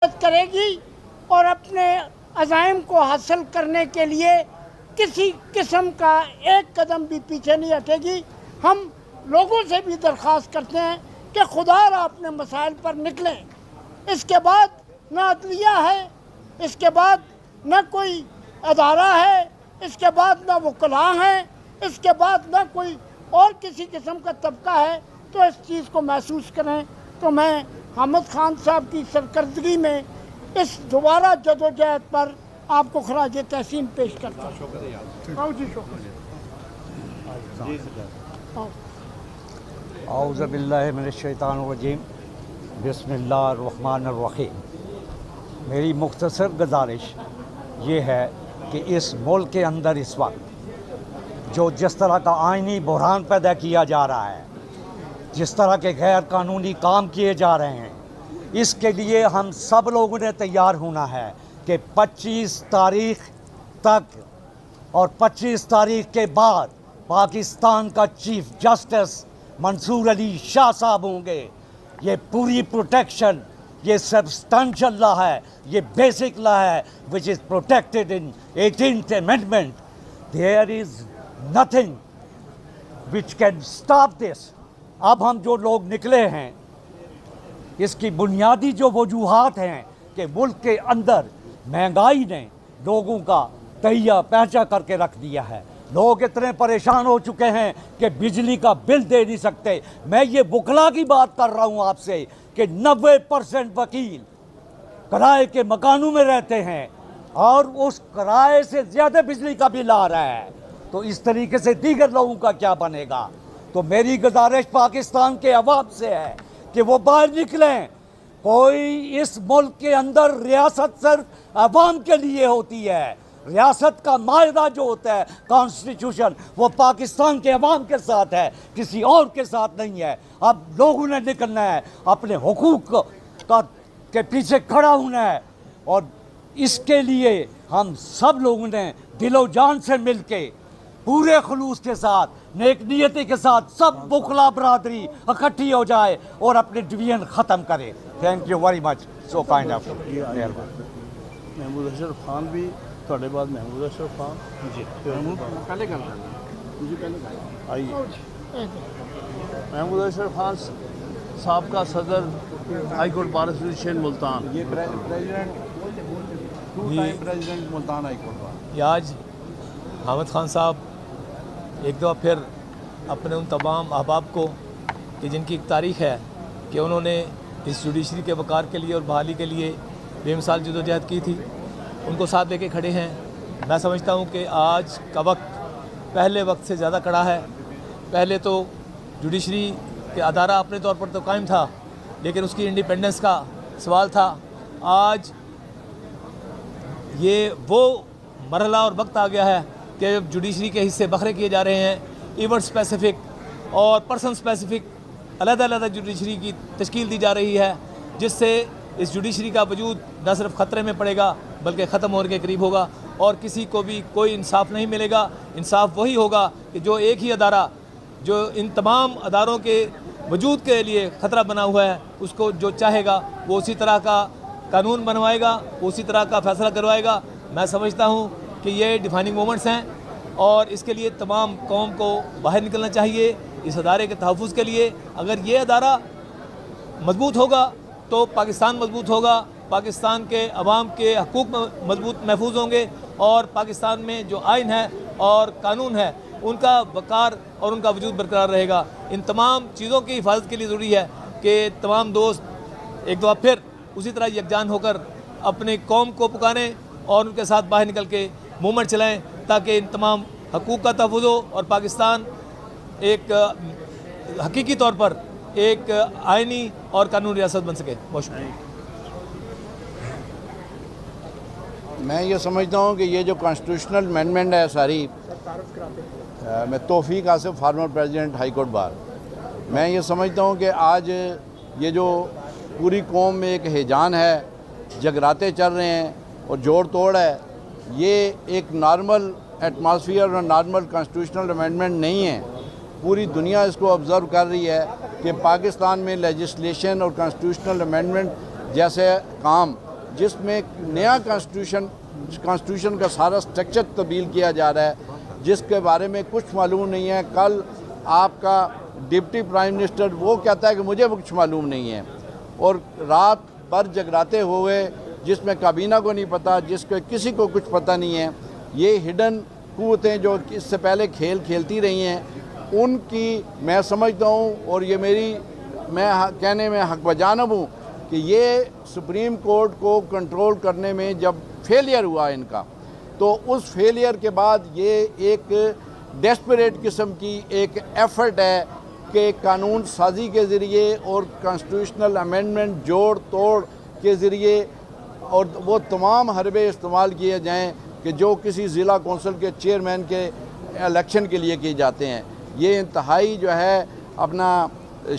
کرے گی اور اپنے عزائم کو حاصل کرنے کے لیے کسی قسم کا ایک قدم بھی پیچھے نہیں ہٹے گی۔ ہم لوگوں سے بھی درخواست کرتے ہیں کہ خدا را اپنے مسائل پر نکلیں۔ اس کے بعد نہ عدلیہ ہے، اس کے بعد نہ کوئی ادارہ ہے، اس کے بعد نہ وکلاء ہیں، اس کے بعد نہ کوئی اور کسی قسم کا طبقہ ہے، تو اس چیز کو محسوس کریں۔ تو میں حامد خان صاحب کی سرکردگی میں اس دوبارہ جدوجہد پر آپ کو خراج تحسین پیش کرتا ہوں۔ اعوذ باللہ من الشیطان الرجیم، بسم اللہ الرحمن الرحیم۔ میری مختصر گزارش یہ ہے کہ اس ملک کے اندر اس وقت جس طرح کا آئینی بحران پیدا کیا جا رہا ہے، جس طرح کے غیر قانونی کام کیے جا رہے ہیں، اس کے لیے ہم سب لوگوں نے تیار ہونا ہے کہ 25 تاریخ تک اور 25 تاریخ کے بعد پاکستان کا چیف جسٹس منصور علی شاہ صاحب ہوں گے۔ یہ پوری پروٹیکشن، یہ سبسٹانشل لا ہے، یہ بیسک لا ہے which is protected in 18th amendment. There is nothing which can stop this. اب ہم جو لوگ نکلے ہیں، اس کی بنیادی جو وجوہات ہیں کہ ملک کے اندر مہنگائی نے لوگوں کا تہیہ پہنچا کر کے رکھ دیا ہے۔ لوگ اتنے پریشان ہو چکے ہیں کہ بجلی کا بل دے نہیں سکتے۔ میں یہ وکلاء کی بات کر رہا ہوں آپ سے کہ 90% وکیل کرائے کے مکانوں میں رہتے ہیں اور اس کرائے سے زیادہ بجلی کا بل آ رہا ہے، تو اس طریقے سے دیگر لوگوں کا کیا بنے گا؟ تو میری گزارش پاکستان کے عوام سے ہے کہ وہ باہر نکلیں۔ کوئی اس ملک کے اندر ریاست صرف عوام کے لیے ہوتی ہے۔ ریاست کا معاہدہ جو ہوتا ہے، کانسٹیٹیوشن، وہ پاکستان کے عوام کے ساتھ ہے، کسی اور کے ساتھ نہیں ہے۔ اب لوگوں نے نکلنا ہے، اپنے حقوق کے پیچھے کھڑا ہونا ہے، اور اس کے لیے ہم سب لوگوں نے دل و جان سے مل کے پورے خلوص کے ساتھ، نیک نیتی کے ساتھ، سب وکلاء برادری اکٹھی ہو جائے اور اپنے ڈویژن ختم کرے۔ Thank you very much, so kind of you. Mahmood Ashraf Khan بھی تھوڑے بعد محمود اشرف خان جی پہلے آئیے۔ محمود اشرف خان سابقہ صدر high court bar association Multan, یہ پریزیڈنٹ ملتان ہائی کورٹ۔ یہ آج حامد خان صاحب ایک دفعہ پھر اپنے ان تمام احباب کو کہ جن کی ایک تاریخ ہے کہ انہوں نے اس جوڈیشری کے وقار کے لیے اور بحالی کے لیے بے مثال جدوجہد کی تھی، ان کو ساتھ لے کے کھڑے ہیں۔ میں سمجھتا ہوں کہ آج کا وقت پہلے وقت سے زیادہ کڑا ہے۔ پہلے تو جوڈیشری کے ادارہ اپنے طور پر تو قائم تھا، لیکن اس کی انڈیپینڈنس کا سوال تھا۔ آج یہ وہ مرحلہ اور وقت آ گیا ہے کہ جب جوڈیشری کے حصے بکھرے کیے جا رہے ہیں، ایونٹ اسپیسیفک اور پرسن اسپیسیفک علیحدہ علیحدہ جوڈیشری کی تشکیل دی جا رہی ہے، جس سے اس جوڈیشری کا وجود نہ صرف خطرے میں پڑے گا بلکہ ختم ہونے کے قریب ہوگا، اور کسی کو بھی کوئی انصاف نہیں ملے گا۔ انصاف وہی ہوگا کہ جو ایک ہی ادارہ جو ان تمام اداروں کے وجود کے لیے خطرہ بنا ہوا ہے، اس کو جو چاہے گا وہ اسی طرح کا قانون بنوائے گا، وہ اسی طرح کا فیصلہ کروائے گا۔ میں سمجھتا ہوں کہ یہ ڈیفائننگ مومنٹس ہیں، اور اس کے لیے تمام قوم کو باہر نکلنا چاہیے اس ادارے کے تحفظ کے لیے۔ اگر یہ ادارہ مضبوط ہوگا تو پاکستان مضبوط ہوگا، پاکستان کے عوام کے حقوق مضبوط محفوظ ہوں گے، اور پاکستان میں جو آئین ہے اور قانون ہے ان کا وقار اور ان کا وجود برقرار رہے گا۔ ان تمام چیزوں کی حفاظت کے لیے ضروری ہے کہ تمام دوست ایک دفعہ پھر اسی طرح یکجان ہو کر اپنی قوم کو پکاریں اور ان کے ساتھ باہر نکل کے موومنٹ چلائیں، تاکہ ان تمام حقوق کا تحفظ ہو اور پاکستان ایک حقیقی طور پر ایک آئینی اور قانونی ریاست بن سکے۔ بہت شکریہ۔ میں یہ سمجھتا ہوں کہ یہ جو کانسٹیٹیوشنل امینڈمنٹ ہے ساری، میں Taufiq Asif former president high court bar, میں یہ سمجھتا ہوں کہ آج یہ جو پوری قوم میں ایک ہیجان ہے، جگراتے چل رہے ہیں اور جوڑ توڑ ہے، یہ ایک نارمل ایٹماسفیئر اور نارمل کانسٹیٹیوشنل امینڈمنٹ نہیں ہے۔ پوری دنیا اس کو آبزرو کر رہی ہے کہ پاکستان میں لیجسلیشن اور کانسٹیٹیوشنل امینڈمنٹ جیسے کام جس میں نیا کانسٹیٹیوشن کا سارا اسٹرکچر تبدیل کیا جا رہا ہے، جس کے بارے میں کچھ معلوم نہیں ہے. کل آپ کا ڈپٹی پرائم منسٹر وہ کہتا ہے کہ مجھے کچھ معلوم نہیں ہے، اور رات بھر جگراتے ہوئے جس میں کابینہ کو نہیں پتہ، جس کو کسی کو کچھ پتہ نہیں ہے. یہ ہڈن قوتیں جو اس سے پہلے کھیل کھیلتی رہی ہیں، ان کی میں سمجھتا ہوں، اور یہ میں کہنے میں حق بجانب ہوں کہ یہ سپریم کورٹ کو کنٹرول کرنے میں جب فیلئر ہوا ان کا، تو اس فیلئر کے بعد یہ ایک ڈیسپریٹ قسم کی ایک ایفرٹ ہے کہ قانون سازی کے ذریعے اور کانسٹیٹیوشنل امینڈمنٹ جوڑ توڑ کے ذریعے اور وہ تمام حربے استعمال کیے جائیں کہ جو کسی ضلع کونسل کے چیئرمین کے الیکشن کے لیے کیے جاتے ہیں. یہ انتہائی جو ہے اپنا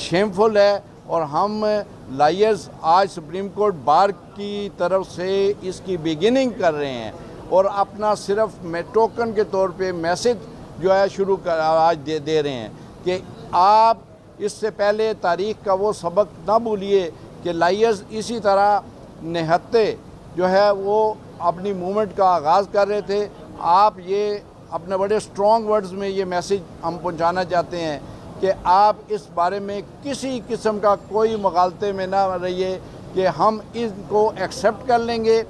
شیمفل ہے، اور ہم لائرز آج سپریم کورٹ بار کی طرف سے اس کی بگننگ کر رہے ہیں، اور اپنا صرف ٹوکن کے طور پہ میسج جو ہے شروع آج دے رہے ہیں کہ آپ اس سے پہلے تاریخ کا وہ سبق نہ بھولیے کہ لائرز اسی طرح نہتے جو ہے وہ اپنی موومنٹ کا آغاز کر رہے تھے. آپ یہ اپنے بڑے اسٹرانگ ورڈز میں یہ میسج ہم پہنچانا چاہتے ہیں کہ آپ اس بارے میں کسی قسم کا کوئی مغالطے میں نہ رہیے کہ ہم اس کو ایکسیپٹ کر لیں گے،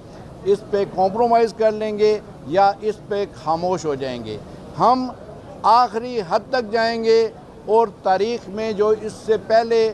اس پہ کمپرومائز کر لیں گے، یا اس پہ خاموش ہو جائیں گے. ہم آخری حد تک جائیں گے، اور تاریخ میں جو اس سے پہلے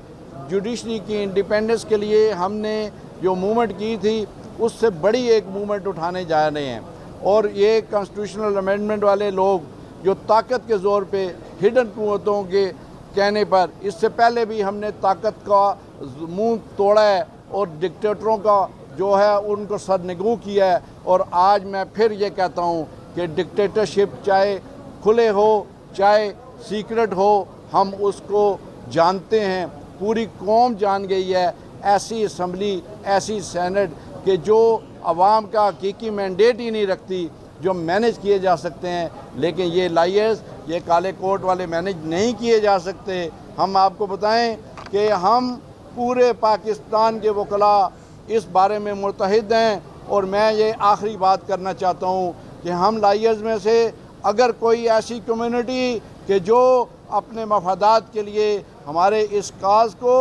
جوڈیشری کی انڈیپینڈنس کے لیے ہم نے جو موومنٹ کی تھی، اس سے بڑی ایک موومنٹ اٹھانے جا رہے ہیں. اور یہ کانسٹیٹیوشنل امینڈمنٹ والے لوگ جو طاقت کے زور پہ ہڈن قوتوں کے کہنے پر، اس سے پہلے بھی ہم نے طاقت کا منہ توڑا ہے اور ڈکٹیٹروں کا جو ہے ان کو سرنگوں کیا ہے. اور آج میں پھر یہ کہتا ہوں کہ ڈکٹیٹرشپ چاہے کھلے ہو چاہے سیکرٹ ہو، ہم اس کو جانتے ہیں، پوری قوم جان گئی ہے. ایسی اسمبلی، ایسی سینٹ کہ جو عوام کا حقیقی مینڈیٹ ہی نہیں رکھتی، جو مینیج کیے جا سکتے ہیں، لیکن یہ لائرز، یہ کالے کوٹ والے مینیج نہیں کیے جا سکتے. ہم آپ کو بتائیں کہ ہم پورے پاکستان کے وکلاء اس بارے میں متحد ہیں. اور میں یہ آخری بات کرنا چاہتا ہوں کہ ہم لائرز میں سے اگر کوئی ایسی کمیونٹی کہ جو اپنے مفادات کے لیے ہمارے اس کاز کو،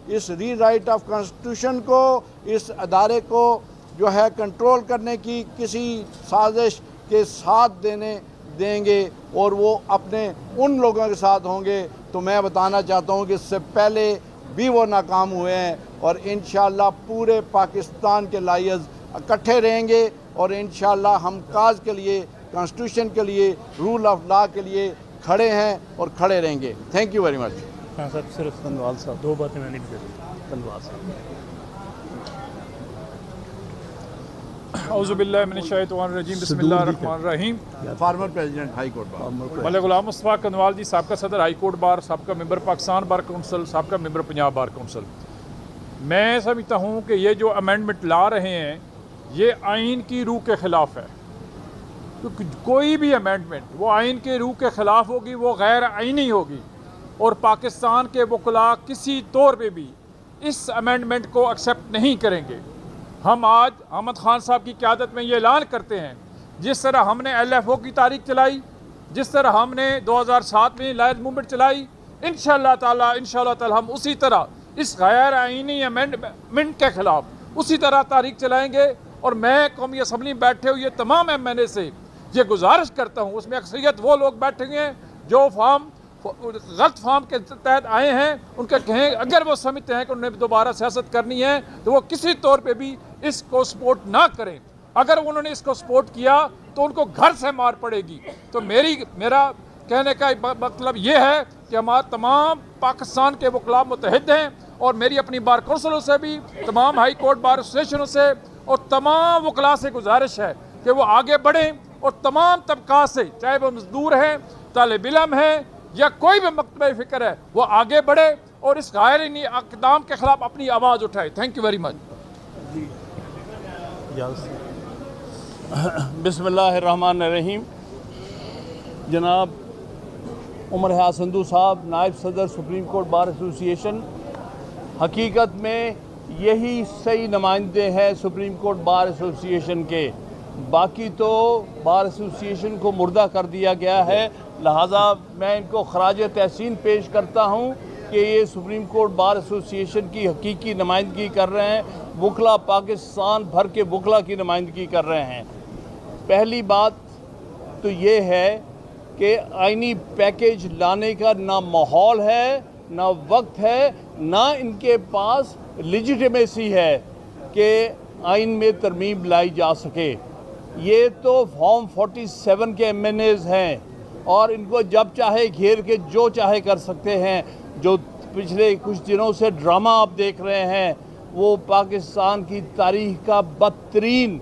اس ری رائٹ آف کانسٹیٹیوشن کو، اس ادارے کو جو ہے کنٹرول کرنے کی کسی سازش کے ساتھ دیں گے، اور وہ اپنے ان لوگوں کے ساتھ ہوں گے، تو میں بتانا چاہتا ہوں کہ اس سے پہلے بھی وہ ناکام ہوئے ہیں. اور انشاءاللہ پورے پاکستان کے لائرز اکٹھے رہیں گے، اور انشاءاللہ ہم کاز کے لیے، کانسٹیٹیوشن کے لیے، رول آف لا کے لیے کھڑے ہیں اور کھڑے رہیں گے. تھینک یو ویری مچ. ہاں صاحب، صرف تنوال صاحب 2 باتیں میں نہیں کری. تنوال صاحب. اعوذ باللہ من الشیطان الرجیم، بسم اللہ الرحمن الرحیم. Former president high court bar Malik Ghulam Mustafa کنوال جی، سابقہ صدر ہائی کورٹ بار، سابقہ ممبر پاکستان بار کونسل، سابقہ ممبر پنجاب بار کونسل. میں سمجھتا ہوں کہ یہ جو امینڈمنٹ لا رہے ہیں یہ آئین کی روح کے خلاف ہے. کوئی بھی امینڈمنٹ وہ آئین کے روح کے خلاف ہوگی، وہ غیر آئینی ہوگی، اور پاکستان کے وکلاء کسی طور پہ بھی اس امینڈمنٹ کو ایکسیپٹ نہیں کریں گے. ہم آج احمد خان صاحب کی قیادت میں یہ اعلان کرتے ہیں، جس طرح ہم نے LFO کی تاریخ چلائی، جس طرح ہم نے 2007 میں لائرز موومنٹ چلائی، انشاءاللہ تعالی ہم اسی طرح اس غیر آئینی امینڈمنٹ کے خلاف اسی طرح تاریخ چلائیں گے. اور میں قومی اسمبلی میں بیٹھے ہوئے تمام MNA سے یہ گزارش کرتا ہوں، اس میں اکثریت وہ لوگ بیٹھے ہوئے ہیں جو غلط فارم کے تحت آئے ہیں، ان کا کہیں اگر وہ سمجھتے ہیں کہ انہیں دوبارہ سیاست کرنی ہے تو وہ کسی طور پہ بھی اس کو سپورٹ نہ کریں. اگر انہوں نے اس کو سپورٹ کیا تو ان کو گھر سے مار پڑے گی. تو میرا کہنے کا مطلب یہ ہے کہ ہمارے تمام پاکستان کے وکلاء متحد ہیں، اور میری اپنی بار کونسلوں سے بھی، تمام ہائی کورٹ بار ایسوسیشنوں سے اور تمام وکلاء سے گزارش ہے کہ وہ آگے بڑھیں، اور تمام طبقات سے، چاہے وہ مزدور ہیں، طالب علم ہیں، یا کوئی بھی مکتبہ فکر ہے، وہ آگے بڑھے اور اس غیر اقدام کے خلاف اپنی آواز اٹھائے. تھینک یو ویری مچ. بسم اللہ الرحمن الرحیم. جناب عمر حیات سندھو صاحب، نائب صدر سپریم کورٹ بار ایسوسی ایشن، حقیقت میں یہی صحیح نمائندے ہیں سپریم کورٹ بار ایسوسیشن کے، باقی تو بار ایسوسیشن کو مردہ کر دیا گیا ہے، لہٰذا میں ان کو خراج تحسین پیش کرتا ہوں کہ یہ سپریم کورٹ بار ایسوسیشن کی حقیقی نمائندگی کر رہے ہیں، وکلا پاکستان بھر کے وکلا کی نمائندگی کر رہے ہیں۔ پہلی بات تو یہ ہے کہ آئینی پیکیج لانے کا نہ ماحول ہے، نہ وقت ہے، نہ ان کے پاس لیجیٹیمیسی ہے کہ آئین میں ترمیم لائی جا سکے۔ یہ تو فارم 47 کے MNAs ہیں اور ان کو جب چاہے گھیر کے جو چاہے کر سکتے ہیں۔ جو پچھلے کچھ دنوں سے ڈرامہ آپ دیکھ رہے ہیں وہ پاکستان کی تاریخ کا بدترین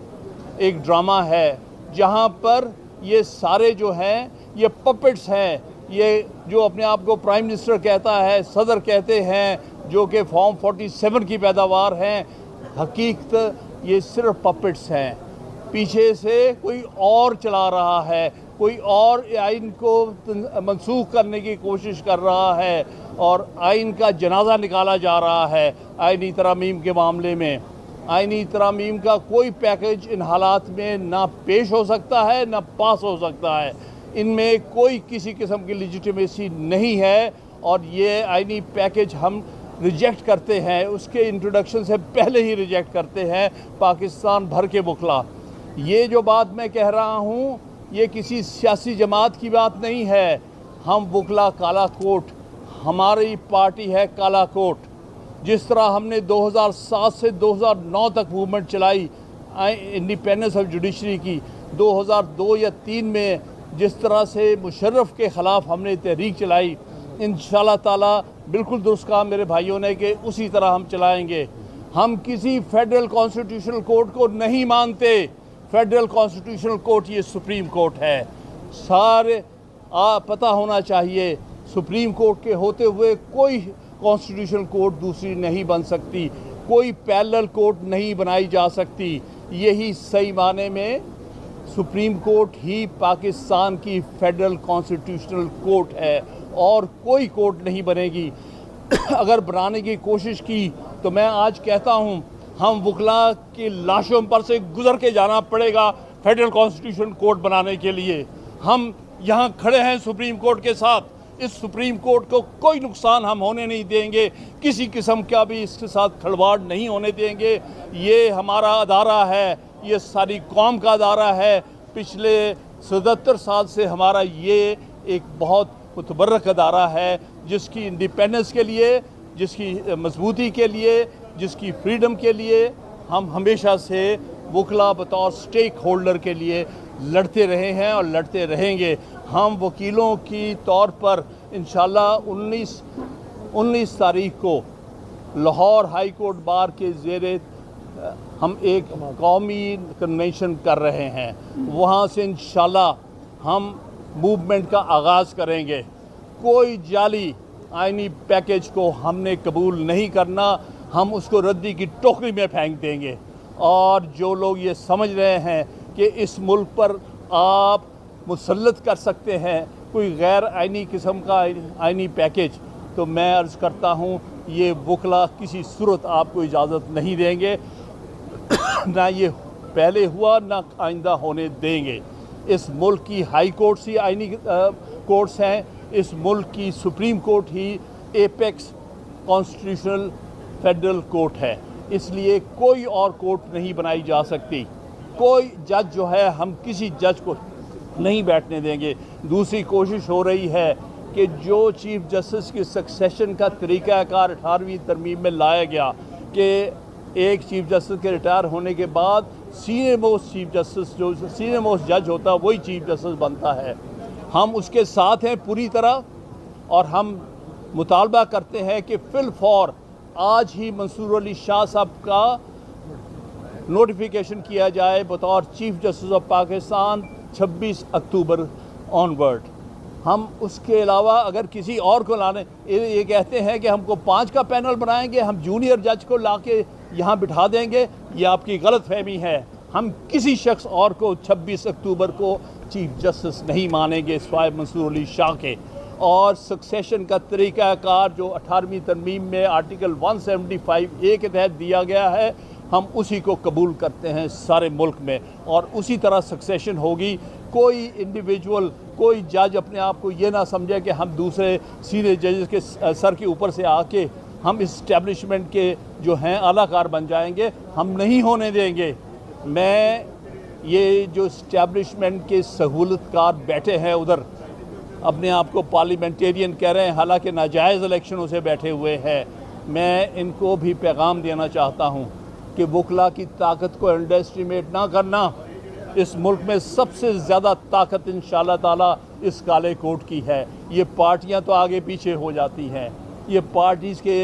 ایک ڈرامہ ہے، جہاں پر یہ سارے جو ہیں یہ پپٹس ہیں، یہ جو اپنے آپ کو پرائم منسٹر کہتا ہے، صدر کہتے ہیں، جو کہ فارم 47 کی پیداوار ہیں، حقیقت یہ صرف پپٹس ہیں۔ پیچھے سے کوئی اور چلا رہا ہے، کوئی اور آئین کو منسوخ کرنے کی کوشش کر رہا ہے اور آئین کا جنازہ نکالا جا رہا ہے آئینی ترامیم کے معاملے میں۔ آئینی ترامیم کا کوئی پیکج ان حالات میں نہ پیش ہو سکتا ہے نہ پاس ہو سکتا ہے، ان میں کوئی کسی قسم کی لیجیٹیمیسی نہیں ہے اور یہ آئینی پیکج ہم ریجیکٹ کرتے ہیں، اس کے انٹروڈکشن سے پہلے ہی ریجیکٹ کرتے ہیں پاکستان بھر کے وکلا۔ یہ جو بات میں کہہ رہا ہوں یہ کسی سیاسی جماعت کی بات نہیں ہے، ہم وکلا کالا کوٹ، ہماری پارٹی ہے کالا کوٹ۔ جس طرح ہم نے 2007 سے 2009 تک موومنٹ چلائی انڈیپینڈنس آف جوڈیشری کی، 2002 یا 2003 میں جس طرح سے مشرف کے خلاف ہم نے تحریک چلائی، انشاءاللہ تعالیٰ بالکل درست کہا میرے بھائیوں نے کہ اسی طرح ہم چلائیں گے۔ ہم کسی فیڈرل کانسٹیٹیوشنل کورٹ کو نہیں مانتے، فیڈرل کانسٹیٹیوشنل کورٹ یہ سپریم کورٹ ہے۔ سارے پتہ ہونا چاہیے سپریم کورٹ کے ہوتے ہوئے کوئی کانسٹیٹیوشنل کورٹ دوسری نہیں بن سکتی، کوئی پیرلل کورٹ نہیں بنائی جا سکتی۔ یہی صحیح معنی میں سپریم کورٹ ہی پاکستان کی فیڈرل کانسٹیٹیوشنل کورٹ ہے اور کوئی کورٹ نہیں بنے گی۔ اگر بنانے کی کوشش کی تو میں آج کہتا ہوں ہم وکلا کی لاشوں پر سے گزر کے جانا پڑے گا فیڈرل کانسٹیٹیوشن کورٹ بنانے کے لیے۔ ہم یہاں کھڑے ہیں سپریم کورٹ کے ساتھ، اس سپریم کورٹ کو کوئی نقصان ہم ہونے نہیں دیں گے، کسی قسم کا بھی اس کے ساتھ کھلواڑ نہیں ہونے دیں گے۔ یہ ہمارا ادارہ ہے، یہ ساری قوم کا ادارہ ہے۔ پچھلے 77 سال سے ہمارا یہ ایک بہت متبرک ادارہ ہے، جس کی انڈیپینڈنس کے لیے، جس کی مضبوطی کے لیے، جس کی فریڈم کے لیے ہم ہمیشہ سے وکلا بطور سٹیک ہولڈر کے لیے لڑتے رہے ہیں اور لڑتے رہیں گے۔ ہم وکیلوں کی طور پر انشاءاللہ 19 تاریخ کو لاہور ہائی کورٹ بار کے زیر ہم ایک قومی کنونشن کر رہے ہیں، وہاں سے انشاءاللہ ہم موومنٹ کا آغاز کریں گے۔ کوئی جعلی آئینی پیکج کو ہم نے قبول نہیں کرنا، ہم اس کو ردی کی ٹوکری میں پھینک دیں گے۔ اور جو لوگ یہ سمجھ رہے ہیں کہ اس ملک پر آپ مسلط کر سکتے ہیں کوئی غیر آئینی قسم کا آئینی پیکج، تو میں عرض کرتا ہوں یہ وکلا کسی صورت آپ کو اجازت نہیں دیں گے، نہ یہ پہلے ہوا نہ آئندہ ہونے دیں گے۔ اس ملک کی ہائی کورٹس ہی آئینی کورٹس ہیں، اس ملک کی سپریم کورٹ ہی ایپیکس کانسٹیٹیوشنل فیڈرل کورٹ ہے، اس لیے کوئی اور کورٹ نہیں بنائی جا سکتی۔ کوئی جج جو ہے ہم کسی جج کو نہیں بیٹھنے دیں گے۔ دوسری کوشش ہو رہی ہے کہ جو چیف جسٹس کی سکسیشن کا طریقہ کار 18ویں ترمیم میں لایا گیا کہ ایک چیف جسٹس کے ریٹائر ہونے کے بعد سینئر موسٹ چیف جسٹس جو سینئر موسٹ جج ہوتا ہے وہی چیف جسٹس بنتا ہے، ہم اس کے ساتھ ہیں پوری طرح، اور ہم مطالبہ کرتے ہیں کہ فی الفور آج ہی منصور علی شاہ صاحب کا نوٹیفیکیشن کیا جائے بطور chief justice of Pakistan 26 October onward. ہم اس کے علاوہ اگر کسی اور کو لانے، یہ کہتے ہیں کہ ہم کو 5 کا پینل بنائیں گے، ہم جونیئر جج کو لا کے یہاں بٹھا دیں گے، یہ آپ کی غلط فہمی ہے۔ ہم کسی شخص اور کو 26 اکتوبر کو چیف جسٹس نہیں مانیں گے سوائے منصور علی شاہ کے۔ اور سکسیشن کا طریقہ کار جو 18ویں ترمیم میں آرٹیکل 175A کے تحت دیا گیا ہے، ہم اسی کو قبول کرتے ہیں سارے ملک میں، اور اسی طرح سکسیشن ہوگی۔ کوئی انڈیویجول، کوئی جج اپنے آپ کو یہ نہ سمجھے کہ ہم دوسرے سینئر ججز کے سر کے اوپر سے آ کے ہم اسٹیبلشمنٹ کے جو ہیں اعلیٰ کار بن جائیں گے، ہم نہیں ہونے دیں گے۔ میں یہ جو اسٹیبلشمنٹ کے سہولت کار بیٹھے ہیں ادھر، اپنے آپ کو پارلیمنٹیرین کہہ رہے ہیں، حالانکہ ناجائز الیکشنوں سے بیٹھے ہوئے ہیں، میں ان کو بھی پیغام دینا چاہتا ہوں کہ وکلا کی طاقت کو انڈر اسٹیمیٹ نہ کرنا۔ اس ملک میں سب سے زیادہ طاقت انشاءاللہ تعالیٰ اس کالے کوٹ کی ہے۔ یہ پارٹیاں تو آگے پیچھے ہو جاتی ہیں، یہ پارٹیز کے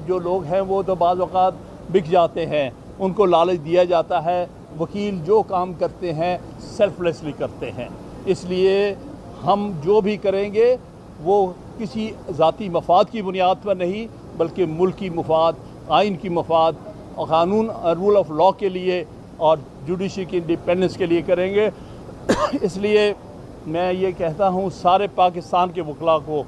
جو لوگ ہیں وہ تو بعض اوقات بک جاتے ہیں، ان کو لالچ دیا جاتا ہے۔ وکیل جو کام کرتے ہیں سیلف لیسلی کرتے ہیں، اس لیے ہم جو بھی کریں گے وہ کسی ذاتی مفاد کی بنیاد پر نہیں، بلکہ ملکی مفاد، آئین کی مفاد، قانون رول آف لاء کے لیے اور جوڈیشری کی انڈیپینڈنس کے لیے کریں گے۔ اس لیے میں یہ کہتا ہوں سارے پاکستان کے وکلاء کو،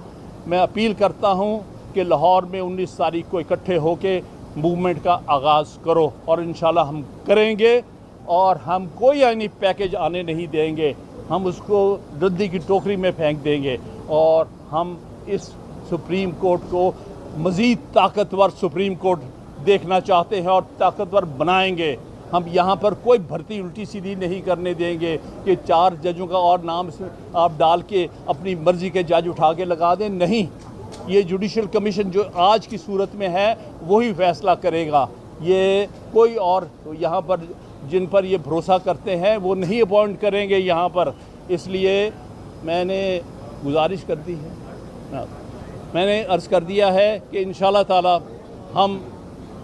میں اپیل کرتا ہوں کہ لاہور میں 19 تاریخ کو اکٹھے ہو کے موومنٹ کا آغاز کرو، اور انشاءاللہ ہم کریں گے، اور ہم کوئی آئینی پیکج آنے نہیں دیں گے، ہم اس کو ردی کی ٹوکری میں پھینک دیں گے، اور ہم اس سپریم کورٹ کو مزید طاقتور سپریم کورٹ دیکھنا چاہتے ہیں اور طاقتور بنائیں گے۔ ہم یہاں پر کوئی بھرتی الٹی سیدھی نہیں کرنے دیں گے کہ 4 ججوں کا اور نام آپ ڈال کے اپنی مرضی کے جج اٹھا کے لگا دیں، نہیں۔ یہ جوڈیشل کمیشن جو آج کی صورت میں ہے وہی فیصلہ کرے گا، یہ کوئی اور یہاں پر جن پر یہ بھروسہ کرتے ہیں وہ نہیں اپوائنٹ کریں گے یہاں پر۔ اس لیے میں نے گزارش کر دی ہے، میں نے عرض کر دیا ہے کہ انشاءاللہ تعالی ہم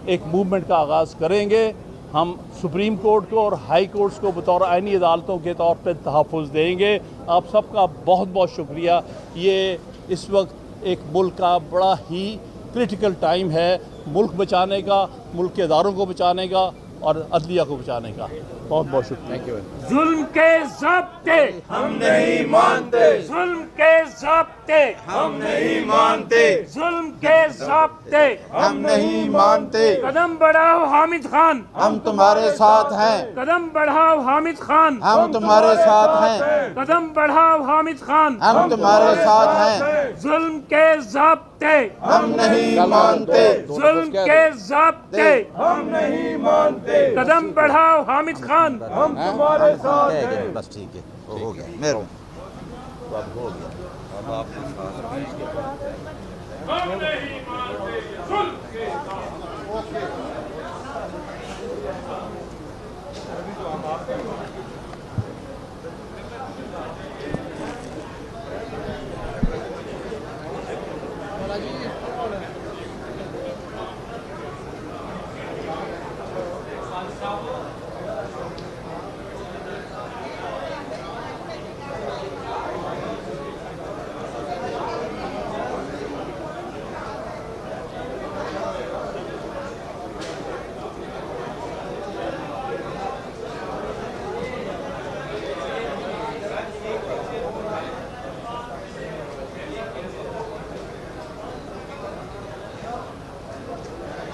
ایک موومنٹ کا آغاز کریں گے۔ ہم سپریم کورٹ کو اور ہائی کورٹس کو بطور آئینی عدالتوں کے طور پہ تحفظ دیں گے۔ آپ سب کا بہت بہت شکریہ۔ یہ اس وقت ایک ملک کا بڑا ہی کریٹیکل ٹائم ہے، ملک بچانے کا، ملک کے اداروں کو بچانے کا اور عدلیہ کو بچانے کا۔ بہت بہت شکریہ۔ ظلم کے ضابطے ہم نہیں مانتے، ظلم کے ضابطے ہم نہیں مانتے، ظلم کے ضابطے ہم نہیں مانتے۔ قدم بڑھاؤ حامد خان، ہم تمہارے ساتھ ہیں، قدم بڑھاؤ حامد خان، ہم تمہارے ساتھ ہیں، قدم بڑھاؤ حامد خان، ہم تمہارے ساتھ ہیں، ظلم کے ضابطے ہم نہیں مانتے، ظلم کے ضابطے ہم نہیں مانتے۔ قدم بڑھاؤ حامد خان، ہم تمہارے ساتھ ہیں۔ بس ٹھیک ہے، ہو گیا مہربانی۔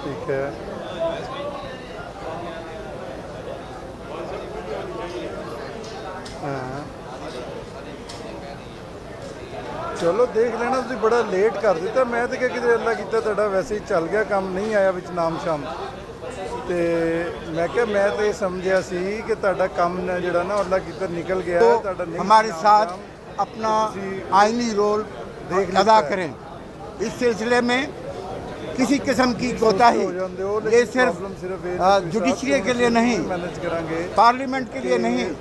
ٹھیک ہے، ہاں چلو دیکھ لینا، تسی بڑا لیٹ کر دیتا، میں تو کہ اللہ کیتا تہاڈا ویسے ہی چل گیا کام، نہیں آیا وچ نام شام، تے میں کہ میں تو یہ سمجھیا سی کہ تہاڈا کام نے جڑا نا اللہ کیتا نکل گیا ہے، تہاڈا نہیں ہمارے نام ساتھ شام اپنا تسی آئینی رول دیکھ لیتا ادا ہے۔ کریں۔ اس سلسلے میں کسی قسم کی کوتاہی یہ صرف جوڈیشری کے لیے نہیں، مینج کریں گے، پارلیمنٹ کے لیے نہیں،